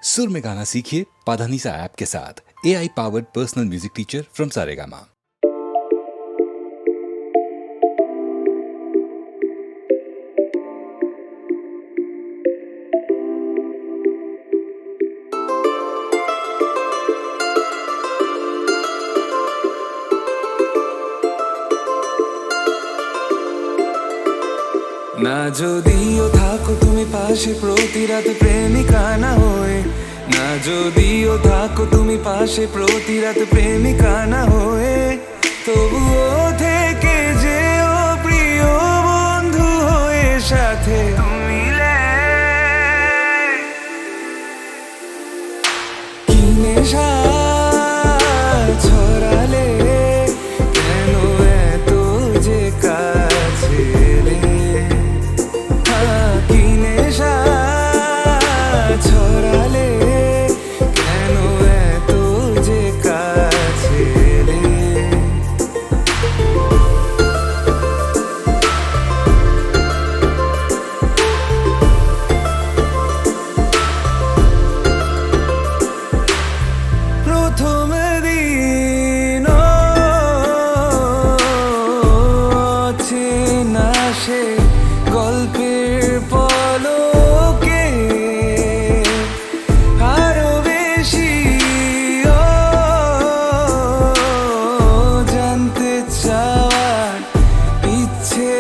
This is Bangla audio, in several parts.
सुर में गाना सीखिए पाधानीसा ऐप के साथ। AI powered personal music teacher from Saregama. না যদিও থাকো তুমি পাশে প্রতি রাত প্রেমিকা না হয়ে, না যদিও থাকো তুমি পাশে প্রতি রাত প্রেমিকা না হয়ে, তবুও থেকে যেও প্রিয় বন্ধু হয়ে সাথে মিলে। কি নেশা ছড়ালে কেন এত যে কাছে এলে, কি নেশা ছড়ালে কেন এত যে কাছে এলে। প্রথম দিন চেনা সে গল্পের পলকে আরো বেশি জানতে চাওয়ার ইচ্ছে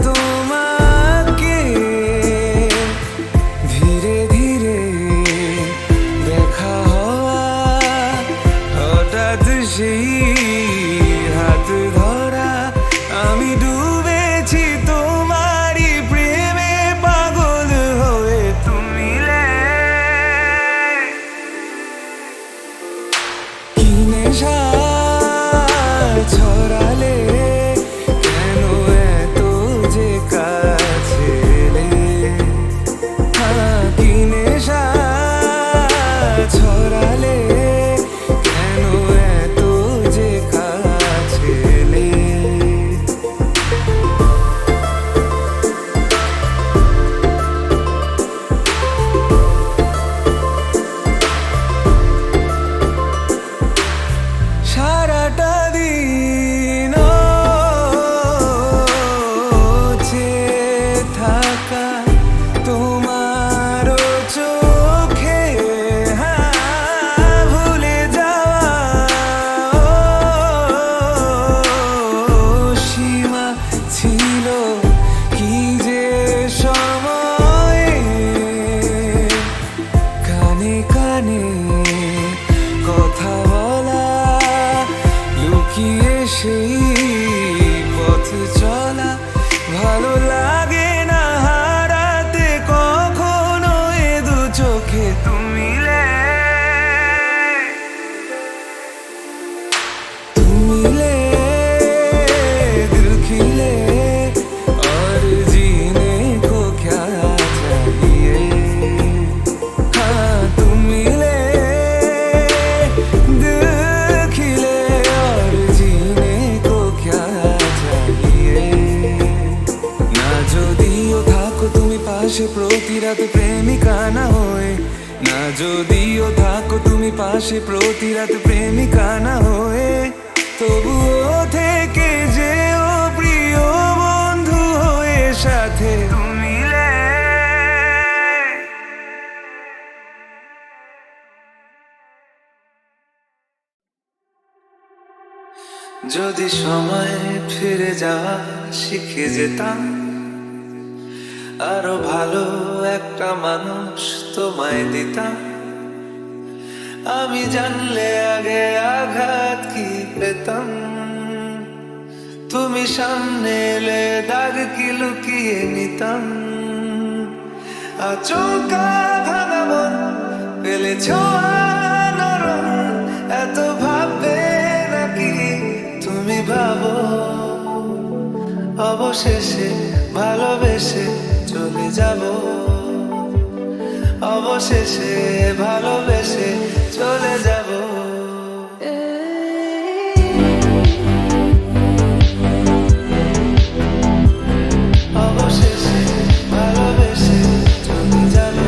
তোমাকে। ধীরে ধীরে দেখা হওয়া, হঠাৎ সেই হাত ধরা, আমি ডুবেছি তোমারই প্রেমে পাগল হয়ে তুমি কি নেশা ছড়ালে কেন এত যে কাছে এলে। কি নেশা ছড়ালে কেন এত যে কাছে এলে। সারাটা দিন চেয়ে থাকা তোমার চোখে, ভুলে যাওয়া সীমা ছিল কি যে সময়ে। কানে কানে কথা বলা, লুকিয়ে সেই পথ চলা, ভালো লাগে না হারাতে কখনো এ দু চোখে তুমি তুমি दिल खिले और जीने को क्या चाहिए। हाँ तुम मिले, दिल खिले और जीने को क्या चाहिए। না যদিও থাকো তুমি পাশে প্রতি রাত প্রেমিকা না হয়ে, না যদিও থাকো তুমি পাশে প্রতি রাত প্রেমিকা না হয়ে, তবুও থেকে যেও প্রিয় বন্ধু হয়ে সাথে মিলে। যদি সময় ফিরে যাওয়া শিখে যেতাম, আরো ভালো একটা মানুষ তোমায় দিতাম। আমি জানলে আগে আঘাত কি পেতাম, তুমি সামনে এলে দাগ কি লুকিয়ে নিতাম। আচমকা ভাঙা মন পেলে ছোঁয়া নরম, এত ভাববে নাকি তুমি ভাবো। অবশেষে ভালোবেসে চলে যাব, অবশেষে ভালোবেসে চলে যাব। অবশেষে ভালোবেসে চলে যাব।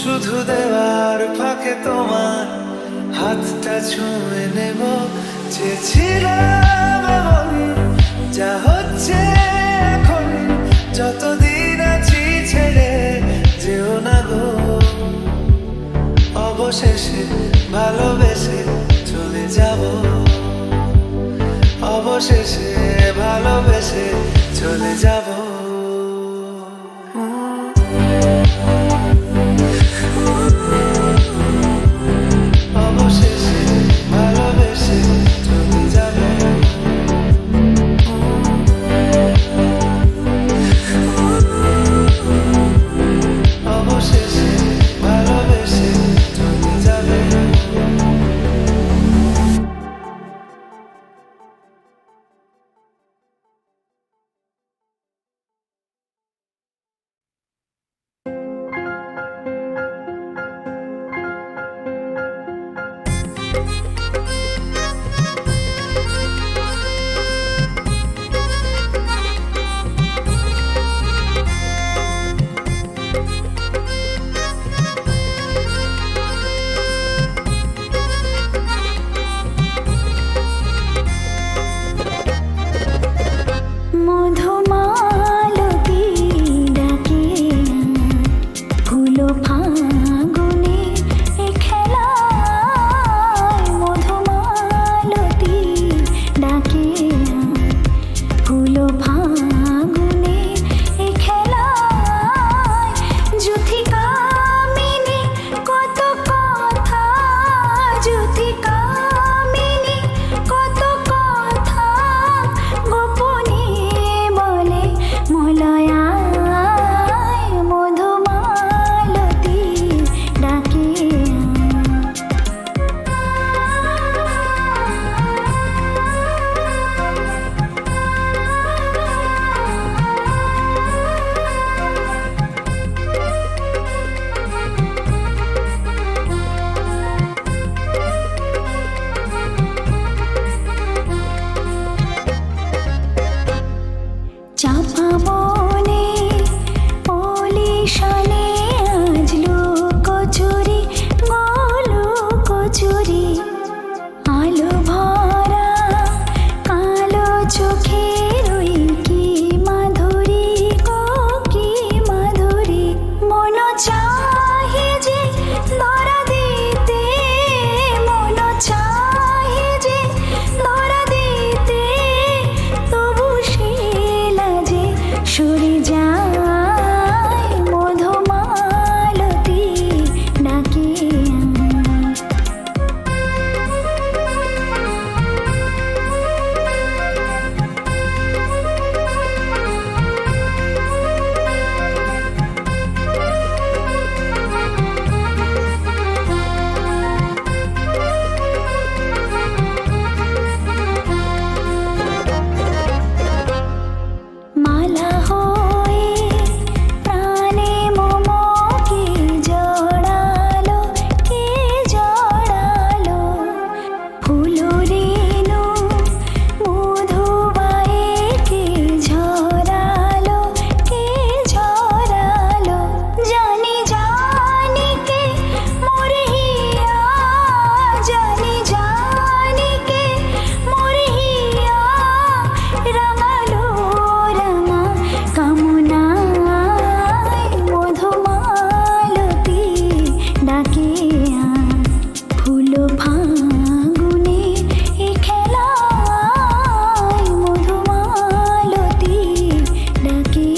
শুধু দেওয়ার ফাঁকে তোমার হাতটা ছুঁয়ে নেব, চেয়েছিলাম এমন, যা হচ্ছে এখন, যতদিন আছি ছেড়ে যেও না গো। অবশেষে ভালোবেসে চলে যাব, অবশেষে ভালোবেসে চলে যাব। অবশেষে ভালোবেসে চলে যাব। অবশেষে ভালোবেসে চলে যাবে। মধুমালতী ডাকে ফুলো ফাগুনে এ খেলায়, মধুমালতী ডাকে ফুলো ফাগুনে এ খেলায়, যুথিকামিনী কত কথা, যুথিকামিনী কত কথা গোপনে বলে মলয়ায়, মধুমালতী ডাকে। চাপা বনে পলিশনে আজলো কচুরি, গোলো কচুরি, আলো ভরা কালো চোখের ওই কি মাধুরী গো, কি মাধুরী। মন চাহে যে ধরা দিতে, মন চাহে যে ধরা দিতে, তবু সে লাজে সরে যায়, মধুমালতী ডাকে। মালা হয়ে প্রাণে মোমকে জড়ালো, কে জড়ালো, ফুলো রেণু মধুবায়ে কে ঝরালো, কে ঝরালো, জানি জানি কে মোর হিয়া, জানি জানি কে মোর হিয়া, রাঙালো রাঙা কামনায়, মধুমালতী ডাকে ফুলো ফাগুনে এ খেলায়, মধুমালতী ডাকে।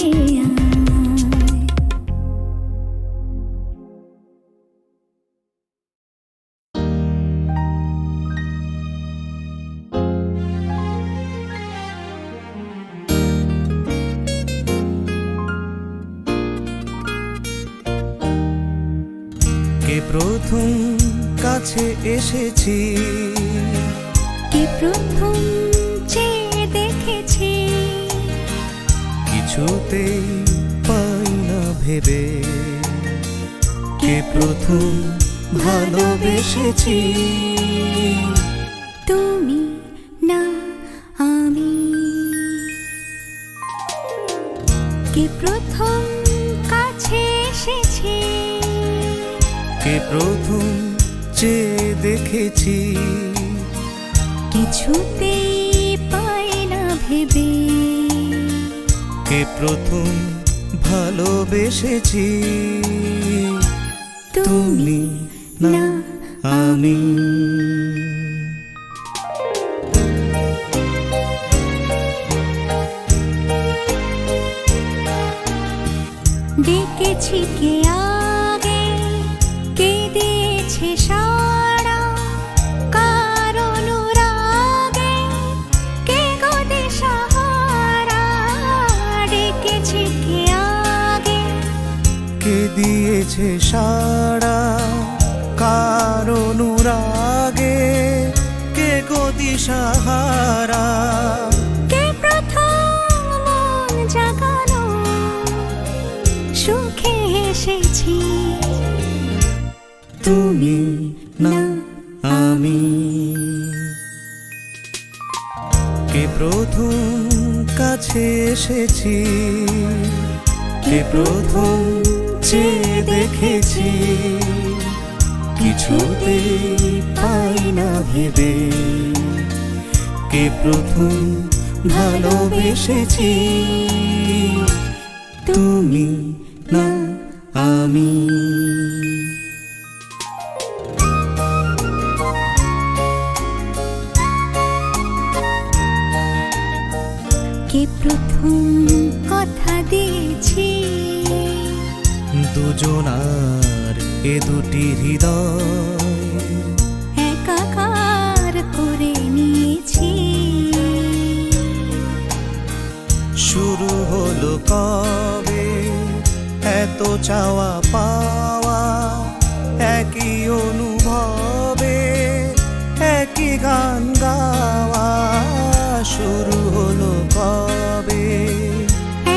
কে প্রথম কাছে এসেছি, কে প্রথম চেয়ে দেখেছি, কিছুতেই পাই না ভেবে, কে প্রথম ভালোবেসেছি। তুমি না আমি, কে প্রথম কাছে এসেছি, প্রথম চেয়ে দেখেছি, কিছুতেই পাই না ভেবে, কে প্রথম ভালোবেসেছি, তুমি না আমি। ডেকেছি কে আগে, কে দিয়েছে সাড়া, কার অনুরাগে কে গো দিশাহারা। ডেকেছি কে আগে, কে দিয়েছে সাড়া, কার অনুরাগে কে গো দিশাহারা। কে প্রথম মন জাগানো, সুখে এসেছি, তুমি না আমি। কে প্রথম কাছে এসেছি, কে প্রথম চেয়ে দেখেছি, কিছুতেই পাই না ভেবে, কে প্রথম ভালোবেসেছি, তুমি না আমি। কে প্রথম কথা দিয়েছি, দুজনার এ দুটি হৃদয় একাকার করে নিয়েছি। শুরু হলো কবে এত চাওয়া পাওয়া, একই অনুভবে একই গান গাওয়া। শুরু হলো কবে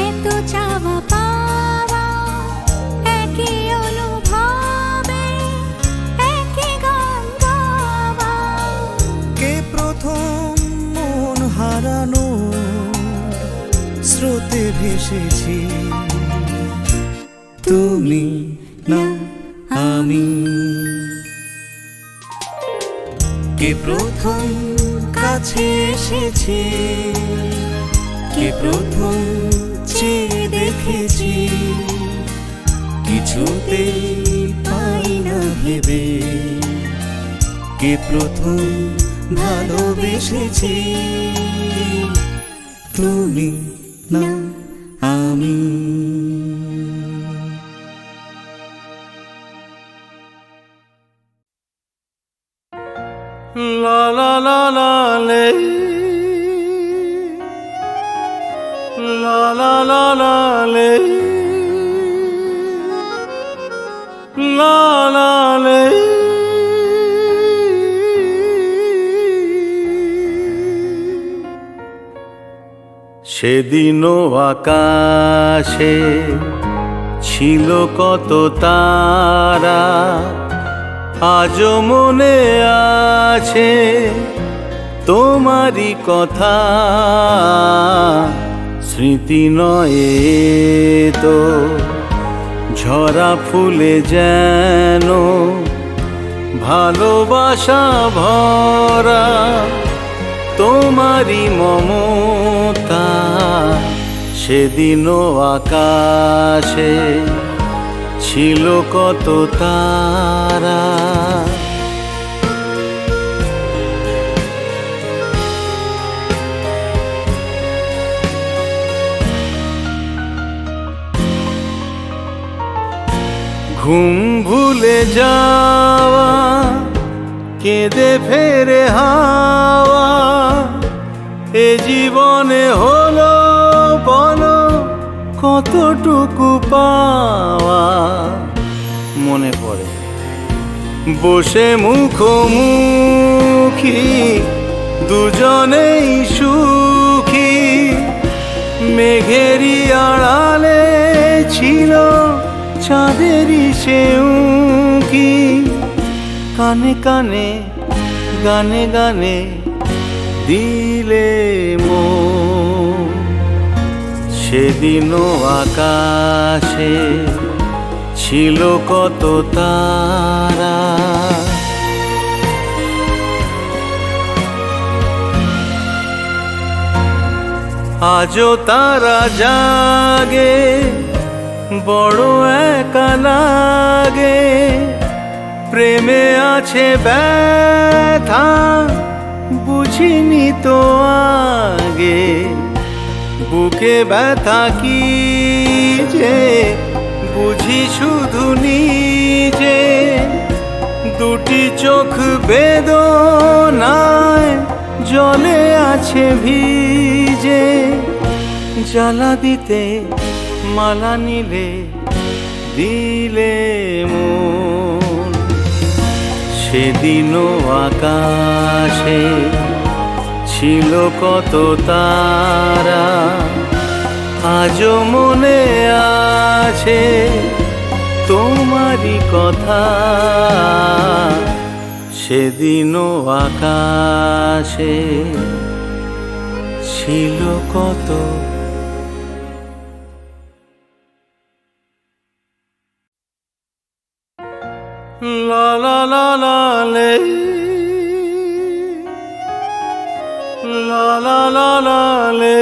এত চাওয়া পাওয়া, একই অনুভবে একই গান গাওয়া। কে প্রথম মন হারানো স্রোতে ভেসেছি, তুমি না আমি। কে প্রথম কাছে এসেছি, কে প্রথম চেয়ে দেখেছি, কিছুতেই পাই না ভেবে, কে প্রথম ভালোবেসেছি, তুমি না আমি। La la la la le, la la la la le, la la le. সেদিনও আকাশে ছিল কত তারা, আজও মনে আছে তোমারই কথা। স্মৃতি নয় তো ঝরা ফুলে যেন ভালোবাসা ভরা, তোমারই মমতা সেদিনও আকাশে ছিল কত তারা। ঘুম ভুলে যাওয়া, কেঁদে ফেরে হাওয়া, এ জীবনে হলো বলো কতটুকু পাওয়া। মনে পড়ে বসে মুখোমুখি দুজনেই সুখী, মেঘেরই আড়ালে ছিল চাঁদেরই সেউকি। কানে কানে গানে গানে দিলে মন, সেদিনও আকাশে ছিল কত তারা। আজও তারা জাগে, বড় একা লাগে। প্রেমে আছে ব্যথা, বুঝিনি তো আগে। বুকে ব্যথা কি যে বুঝি শুধু নিজে। দুটি চোখ বেদনায় জলে আছে ভিজে। জ্বালা দিতে মালা নিলে দিলে মন। সেদিনও আকাশে ছিল কত তারা। আজও মনে আছে তোমারই কথা। সেদিনও আকাশে ছিল কত। লা লা লা লা লে, লা লা লা লা লে,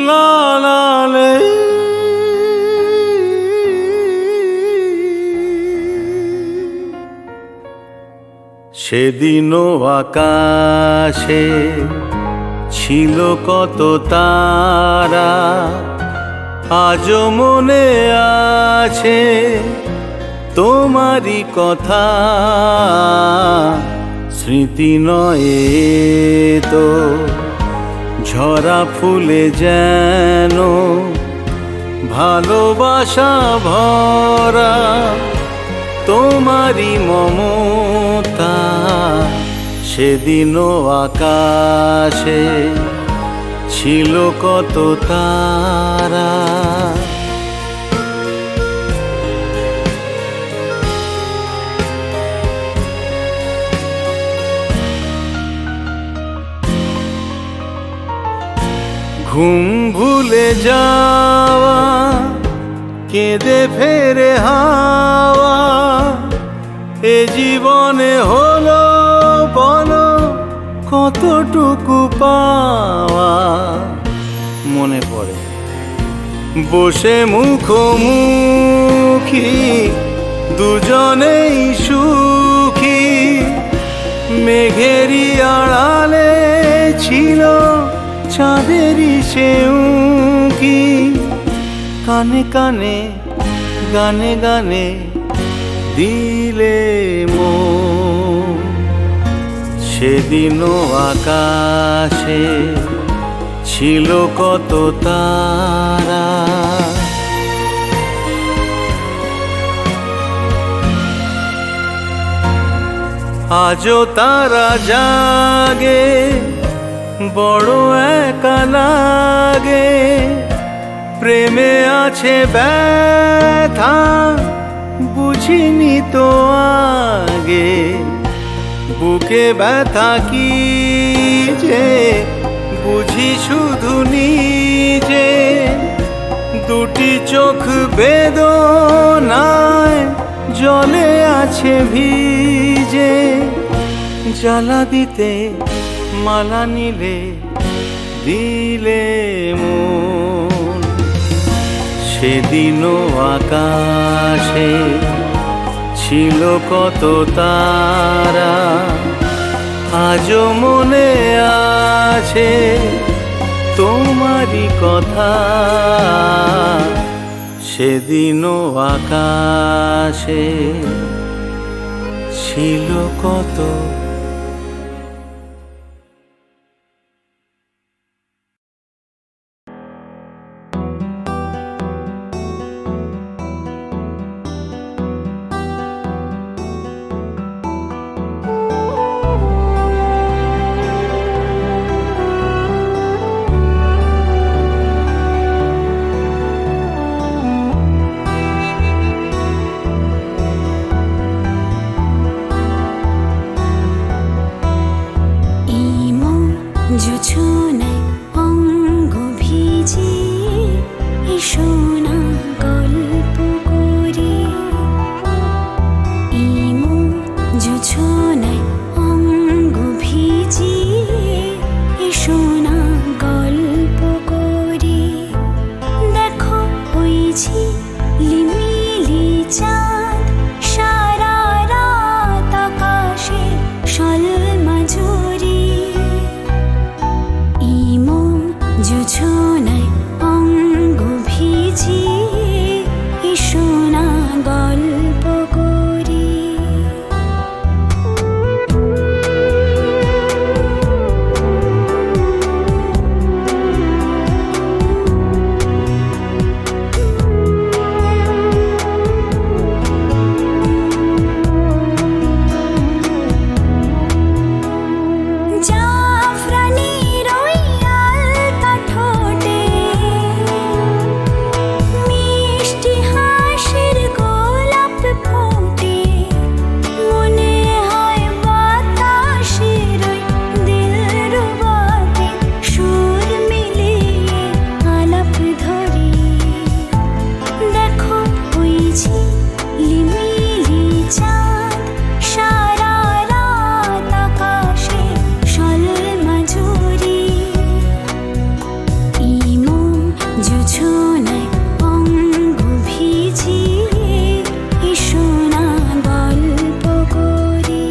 লা লা লে। সেদিনও আকাশে ছিল কত তারা। আজও মনে আছে তোমারই কথা। স্মৃতি নয় তো ঝরা ফুলে যেন ভালোবাসা ভরা। তোমারই মমতা সেদিনও আকাশে ছিল কত তারা। ঘুম ভুলে যাওয়া, কেঁদে ফেরে হাওয়া। এ জীবনে হলো বলো কতটুকু পাওয়া। মনে পড়ে বসে মুখোমুখি দুজনেই সুখী। মেঘেরই আড়ালে ছিল চাঁদেরই সেউকি। কানে কানে গানে গানে দিলে মন। সেদিনও আকাশে ছিল কত তারা। আজও তারা জাগে, বড় একা লাগে। প্রেমে আছে ব্যথা, বুঝিনি তো আগে। বুকে ব্যথা কি যে বুঝি শুধু নিজে। দুটি চোখ বেদনায় জলে আছে ভিজে। জ্বালা দিতে মালা নিলে দিলে মন। সেদিনও আকাশে ছিল কত তারা। আজও মনে আছে তোমারই কথা। সেদিনও আকাশে ছিল কত। জোছনায় অঙ্গ ভিজে এসো না গল্প করি এই মন জোছনায় অঙ্গ ভিজিয়ে এসো না গল্প করি দেখো ওই ঝিলিমিলি চাঁদ সারা রাত আকাশে সলমাঝুরি এই মন জোছনায় অঙ্গ ভিজিয়ে এসো না গল্প করি জাফরানির ওই আলতা ঠোঁটে মিষ্টি হাসির গোলাপ ফোটে মনে হয় বাতাসের ওই দিলরুবাতে সুর মিলিয়ে আলাপ ধরি দেখো ওই ঝিলিমিলি চাঁদ সারা রাত আকাশে সলমাঝুরি এই মন জোছনায় অঙ্গ ভিজিয়ে এসো না গল্প করি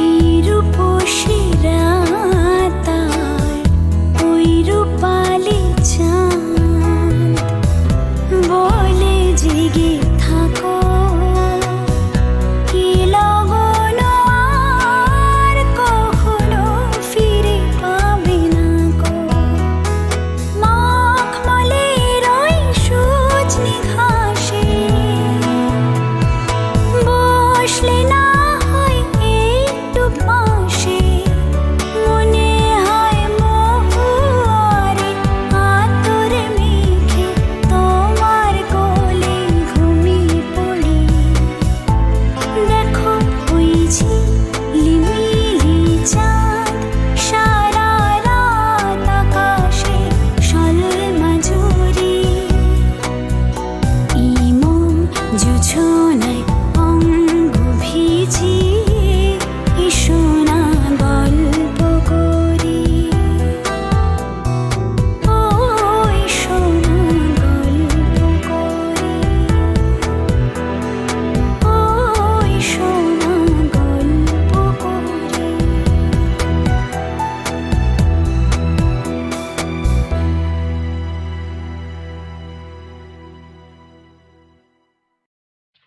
এই রূপসী রাতার ওই রূপালি চাঁদ বলে জেগে থাকো কি লগন আর কখনো ফিরে পাবে না গো মখমলের ওই সজনে ঘাসে বসলে না হয় একটু পাশে মনে হয় মহুয়ারে আতর মেখে তোমার কোলে ঘুমিয়ে পড়ি দেখো ওই ঝিলিমিলি চাঁদ সারা রাত আকাশে সলমাঝুরি এই মন জোছনায় অঙ্গ ভিজিয়ে এসো না গল্প করি ও এসো না গল্প করি ও এসো না গল্প করি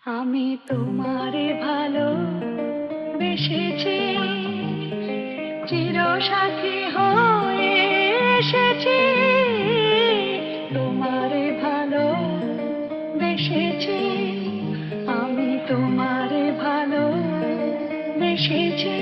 আমি তোমারে ভালো বেসেছি চিরসাথী হয়ে এসেছি তোমারে ভালো বেসেছি আমি তোমারে ভালো বেসেছি